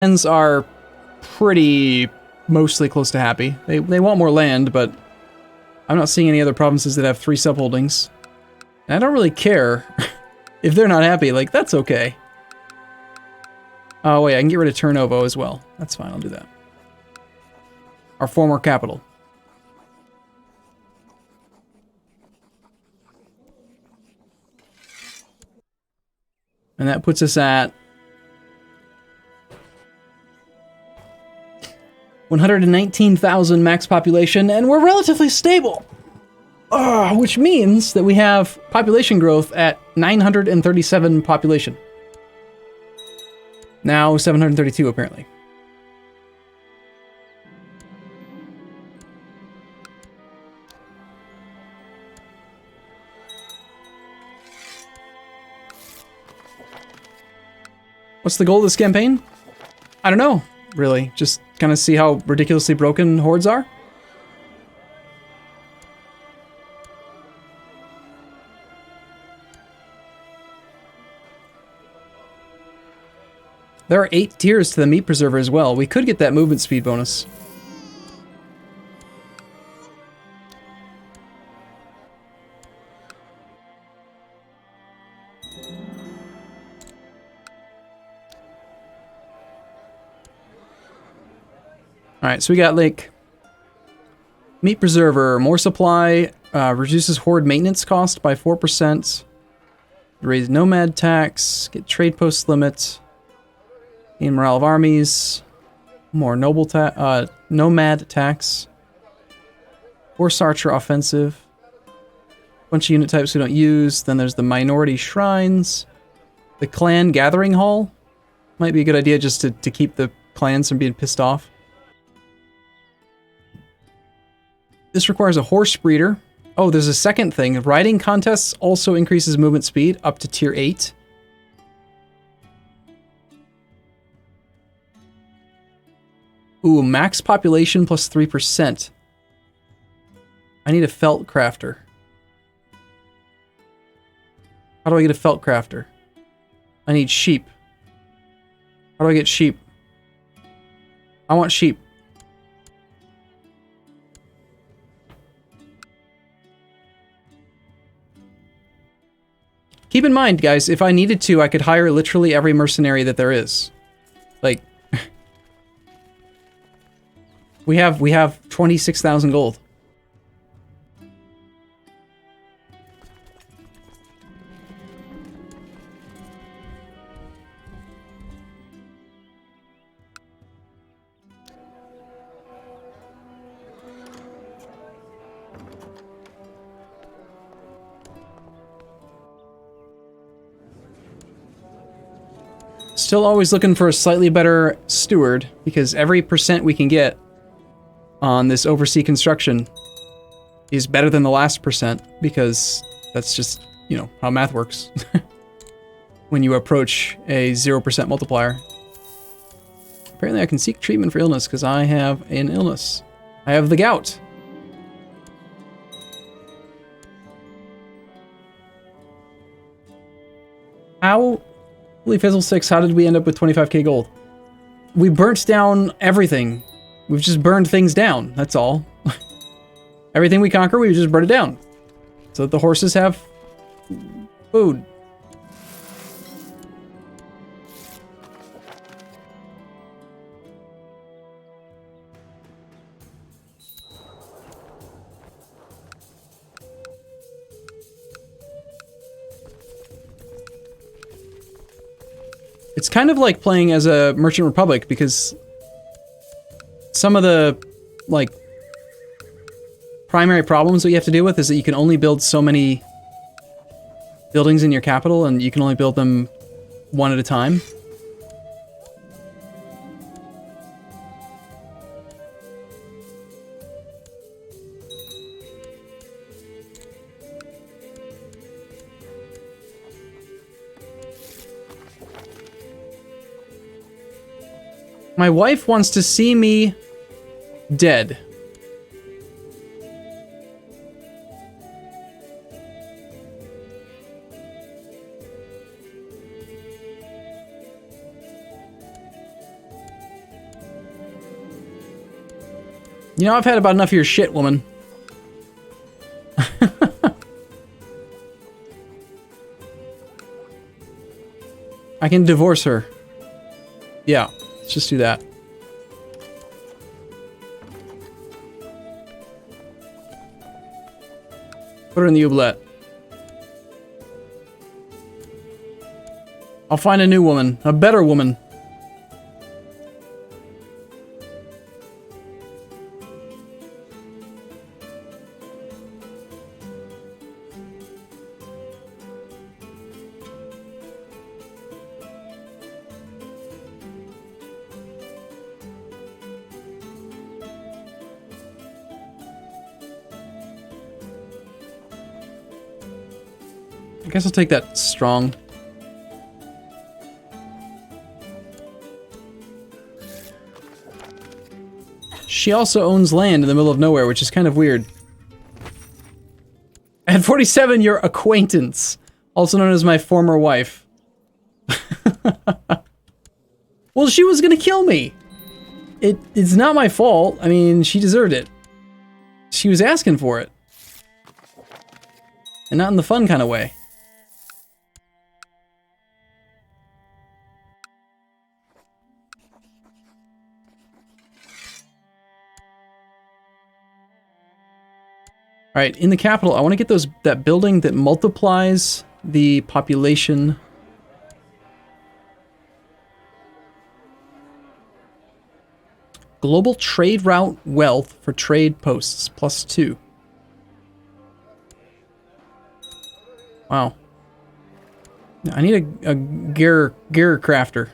Clans are pretty mostly close to happy. They want more land, but I'm not seeing any other provinces that have 3 subholdings. And I don't really care if they're not happy. Like, that's okay. Oh, wait, I can get rid of Turnovo as well. That's fine, I'll do that. Our former capital. And that puts us at 119,000 max population, and we're relatively stable. Which means that we have population growth at 937 population. Now 732 apparently. What's the goal of this campaign? I don't know, really. Just kind of see how ridiculously broken hordes are. There are 8 tiers to the meat preserver as well. We could get that movement speed bonus. Alright, so we got like meat preserver, more supply, reduces horde maintenance cost by 4%, raise nomad tax, get trade post limit, gain morale of armies, more nomad tax, horse archer offensive, bunch of unit types we don't use. Then there's the minority shrines, the clan gathering hall. Might be a good idea just to keep the clans from being pissed off. This requires a horse breeder. Oh, there's a second thing. Riding contests also increases movement speed up to tier 8. Ooh, max population plus 3%. I need a felt crafter. How do I get a felt crafter? I need sheep. How do I get sheep? I want sheep. Keep in mind, guys, if I needed to, I could hire literally every mercenary that there is. Like, we have 26,000 gold. Still always looking for a slightly better steward, because every percent we can get on this oversea construction is better than the last percent, because that's just, you know, how math works. When you approach a 0% multiplier. Apparently I can seek treatment for illness because I have an illness. I have the gout. How... Holy Fizzle 6, how did we end up with 25k gold? We burnt down everything. We've just burned things down, that's all. Everything we conquer, we just burn it down. So that the horses have food. It's kind of like playing as a Merchant Republic, because some of the, like, primary problems that you have to deal with is that you can only build so many buildings in your capital, and you can only build them one at a time. My wife wants to see me dead. You know, I've had about enough of your shit, woman. I can divorce her. Yeah, let's just do that. Put her in the oubliette. I'll find a new woman. A better woman. I guess I'll take that strong. She also owns land in the middle of nowhere, which is kind of weird. At 47, your acquaintance, also known as my former wife. Well, she was gonna kill me. It's not my fault. I mean, she deserved it. She was asking for it. And not in the fun kind of way. All right, in the capital, I want to get that building that multiplies the population. Global trade route wealth for trade posts, +2. Wow. I need a gear crafter.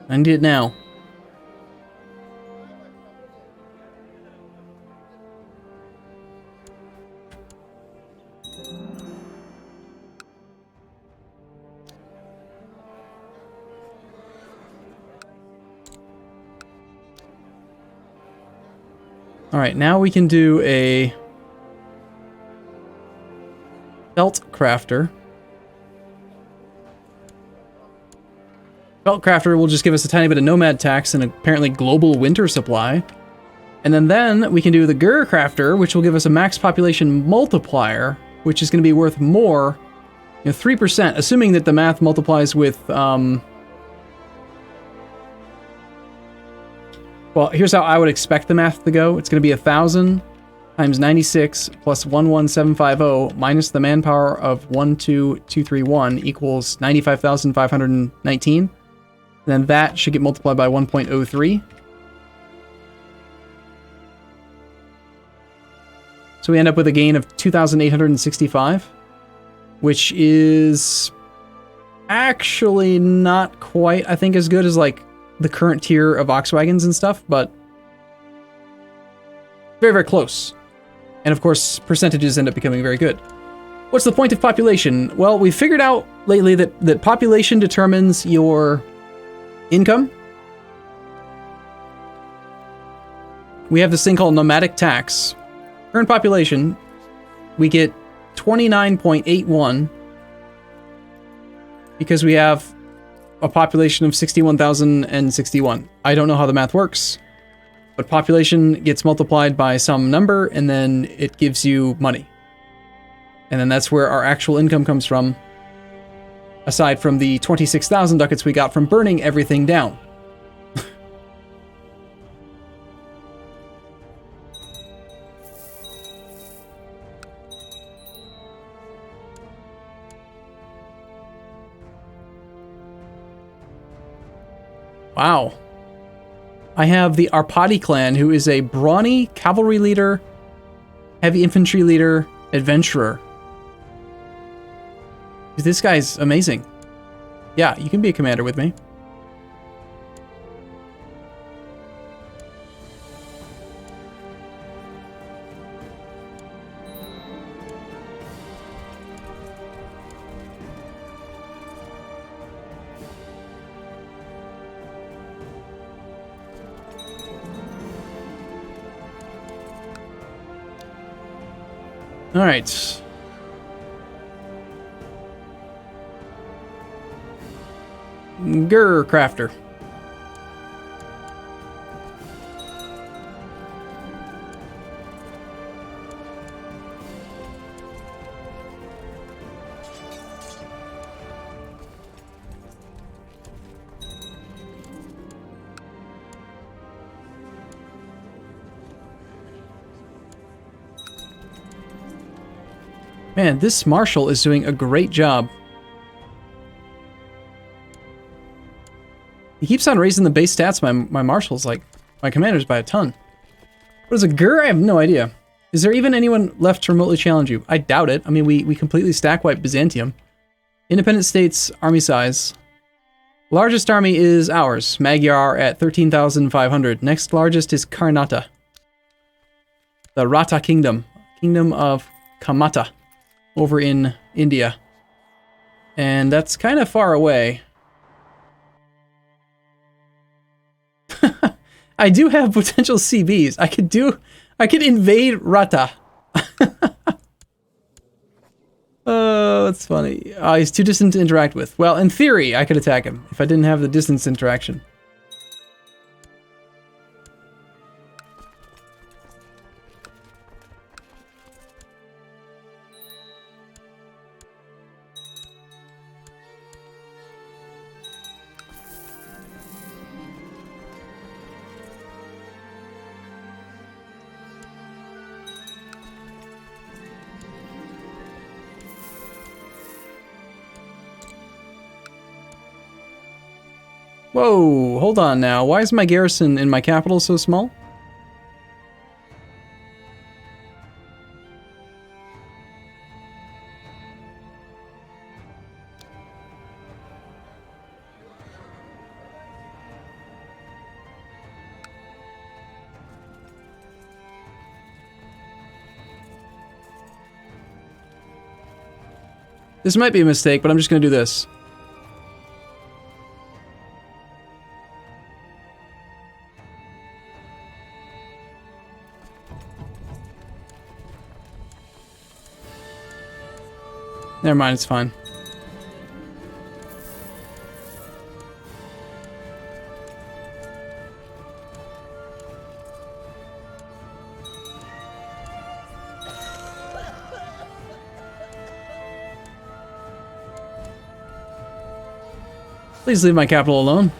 I need it now. Alright, now we can do a belt crafter. Belt crafter will just give us a tiny bit of nomad tax and apparently global winter supply. And then we can do the Gur crafter, which will give us a max population multiplier, which is going to be worth more, 3%, assuming that the math multiplies with, well, here's how I would expect the math to go. It's going to be 1,000 times 96 plus 11750 minus the manpower of 12231 equals 95,519. Then that should get multiplied by 1.03. So we end up with a gain of 2,865, which is actually not quite, I think, as good as like the current tier of Volkswagens and stuff, but very, very close. And of course, percentages end up becoming very good. What's the point of population? Well, we figured out lately that population determines your income. We have this thing called nomadic tax. Current population, we get 29.81 because we have a population of 61,061. I don't know how the math works, but population gets multiplied by some number and then it gives you money. And then that's where our actual income comes from, aside from the 26,000 ducats we got from burning everything down. Wow. I have the Arpadi clan, who is a brawny cavalry leader, heavy infantry leader, adventurer. This guy's amazing. Yeah, you can be a commander with me. All right. Gur crafter. Man, this marshal is doing a great job. He keeps on raising the base stats, my marshals, like, my commanders by a ton. What is a Gur? I have no idea. Is there even anyone left to remotely challenge you? I doubt it. I mean, we completely stack wipe Byzantium. Independent states, army size. Largest army is ours, Magyar at 13,500. Next largest is Karnata. The Rata Kingdom. Kingdom of Kamata. Over in India. And that's kind of far away. I do have potential CBs. I could invade Rata. Oh, that's funny. He's too distant to interact with. Well, in theory, I could attack him if I didn't have the distance interaction. Whoa, hold on now. Why is my garrison in my capital so small? This might be a mistake, but I'm just going to do this. Never mind, it's fine. Please leave my capital alone.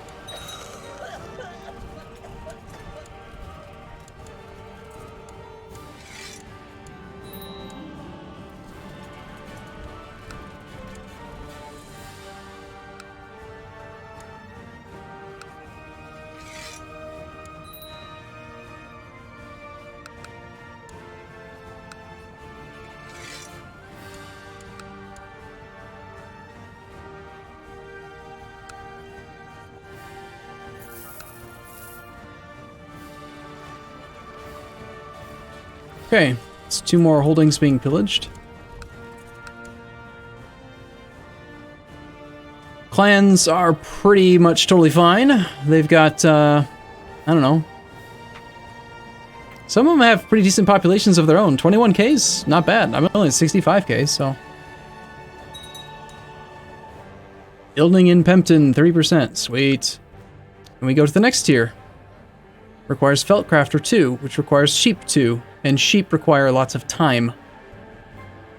Okay, it's 2 more holdings being pillaged. Clans are pretty much totally fine. They've got, I don't know. Some of them have pretty decent populations of their own. 21K's, not bad. I'm only at 65K, so. Building in Pempton, 3%, sweet. And we go to the next tier. Requires Feltcrafter 2, which requires Sheep 2. And sheep require lots of time.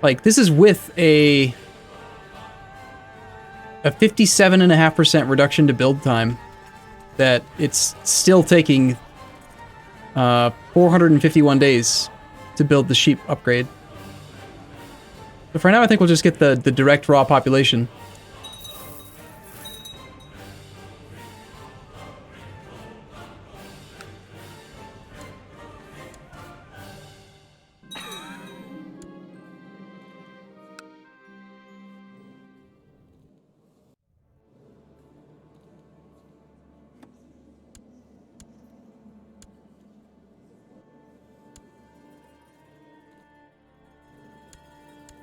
Like, this is with a 57.5% reduction to build time. That it's still taking 451 days to build the sheep upgrade. So for now, I think we'll just get the direct raw population.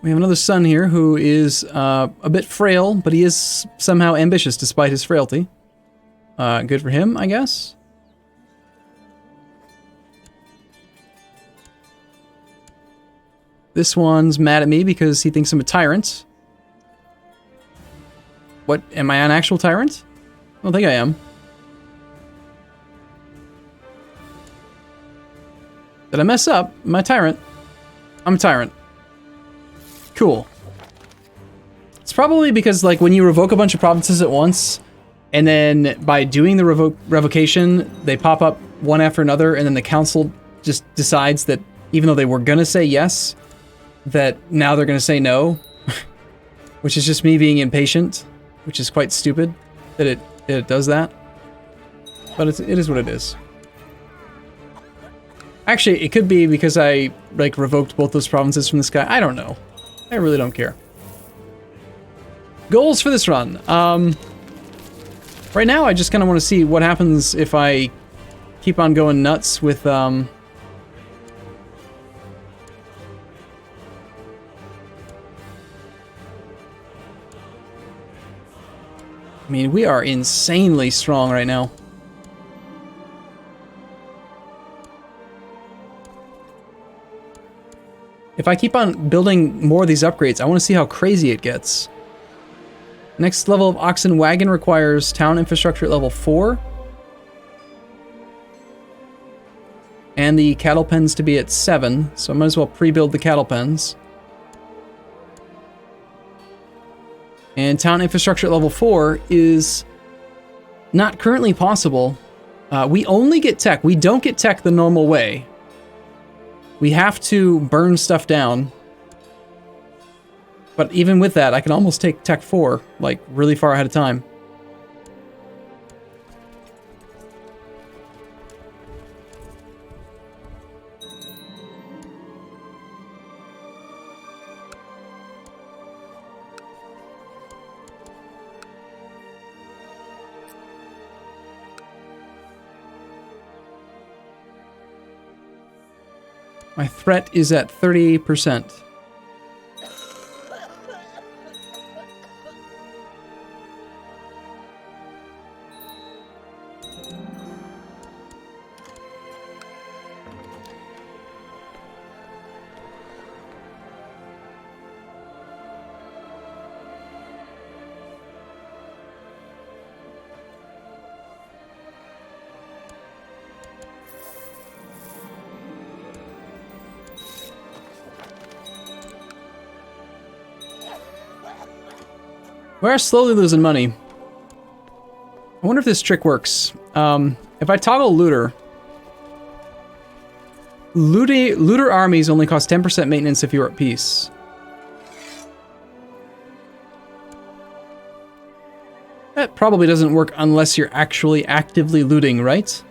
We have another son here who is a bit frail, but he is somehow ambitious despite his frailty. Good for him, I guess. This one's mad at me because he thinks I'm a tyrant. What, am I an actual tyrant? I don't think I am. Did I mess up? Am I a tyrant? I'm a tyrant. Cool. It's probably because, like, when you revoke a bunch of provinces at once, and then by doing the revocation, they pop up one after another, and then the council just decides that even though they were gonna say yes, that now they're going to say no, which is just me being impatient, which is quite stupid that it does that. But it is what it is. Actually, it could be because I like revoked both those provinces from this guy. I don't know. I really don't care. Goals for this run. Right now, I just kind of want to see what happens if I keep on going nuts with I mean, we are insanely strong right now. If I keep on building more of these upgrades, I want to see how crazy it gets. Next level of oxen wagon requires town infrastructure at level 4. And the cattle pens to be at 7, so I might as well pre-build the cattle pens. And town infrastructure at level 4 is not currently possible. We only get tech. We don't get tech the normal way. We have to burn stuff down. But even with that, I can almost take tech 4, like, really far ahead of time. My threat is at 30%. We are slowly losing money. I wonder if this trick works. If I toggle looter, looter armies only cost 10% maintenance if you're at peace. That probably doesn't work unless you're actually actively looting, right?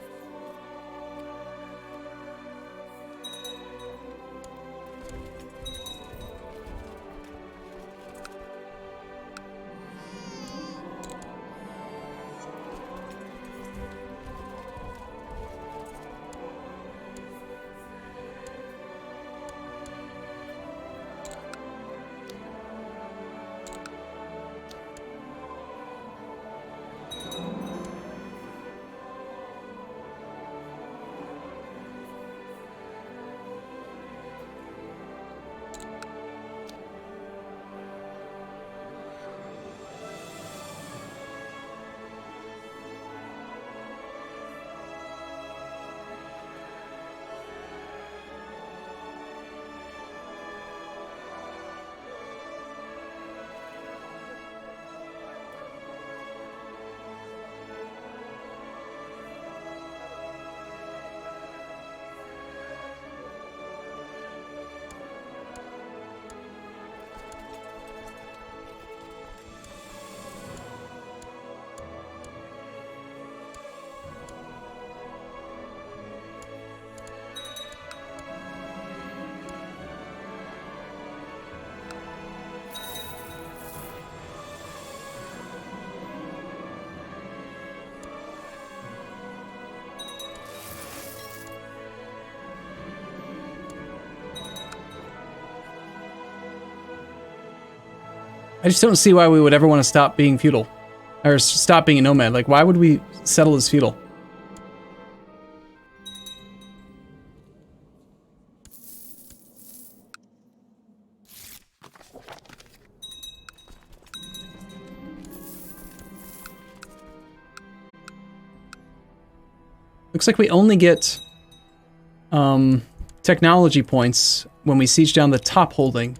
I just don't see why we would ever want to stop being feudal. Or stop being a nomad. Like, why would we settle as feudal? Looks like we only get technology points when we siege down the top holding.